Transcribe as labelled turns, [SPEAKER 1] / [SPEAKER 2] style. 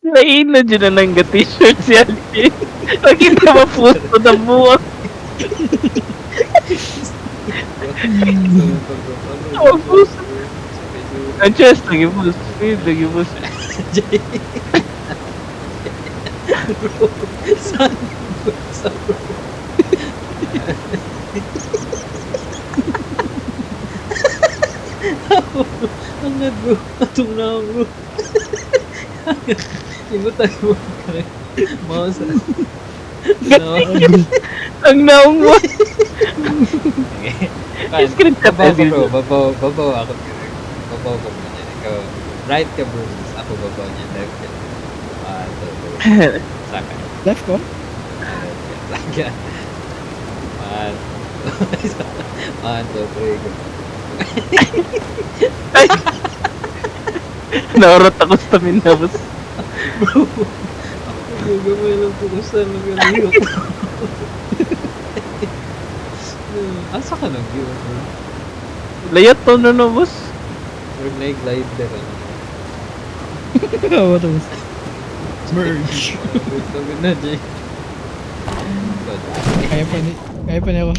[SPEAKER 1] Lain na dyan na nang t-shirt si Alvin. Nakita ba puso na buwak? Oh, puso. Ang chest, nagibus. Nagibus.
[SPEAKER 2] Saan bro? Saan bro? Hangad bro. Atong na bro. Ibo tayo mo kaya. Mouse. No.
[SPEAKER 1] Ang naong mo.
[SPEAKER 2] Okay.
[SPEAKER 1] Screen cap
[SPEAKER 2] Babaw ka
[SPEAKER 1] Alvin.
[SPEAKER 2] bro. Babaw ako. Babaw ka bro niyan. Ikaw. Right ka bro. Ako babaw niyan. Left ka. Ito bro. Saka.
[SPEAKER 3] Left ko?
[SPEAKER 2] Saka. One, two, three, go.
[SPEAKER 1] Ay! Naurot ako sa minabos.
[SPEAKER 2] Bro, ako gamay lang po kung saan nag-aliyok. Asa ka nag-yun, bro?
[SPEAKER 1] Layat to na no, boss.
[SPEAKER 2] Or nag-glider, ano?
[SPEAKER 3] Oo, ito. Merge.
[SPEAKER 2] Sabi na, Jay.
[SPEAKER 3] Kaya pa ni ako.